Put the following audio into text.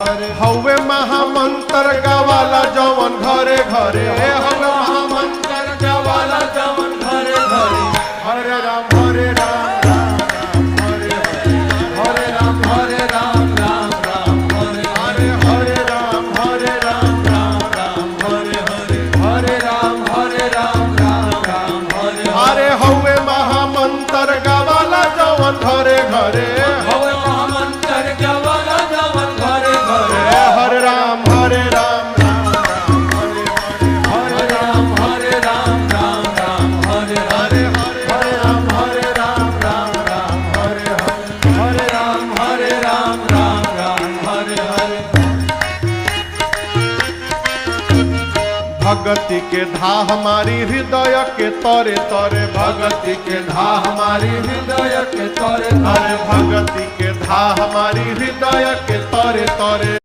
हवे महामंत्र गावाला जवन घरे घरे हवे महामंत्र गावाला जवन घरे घरे हरे राम राम हरे हरे राम राम हरे हरे राम राम हरे हरे राम हरे हरे हवे महामंत्र गावाला जवन घरे घरे हवे महामंत्र गावाला जवन घरे घरे हरे राम हरे हरे राम हरे राम हरे हरे हरे राम हरे हरे राम हरे राम हरे हरे भगति के धा हमारी हृदय के तरे तरे भगति के धा हमारी हृदय के तोरे अरे भगति के धा हमारी हृदय के तरे तरे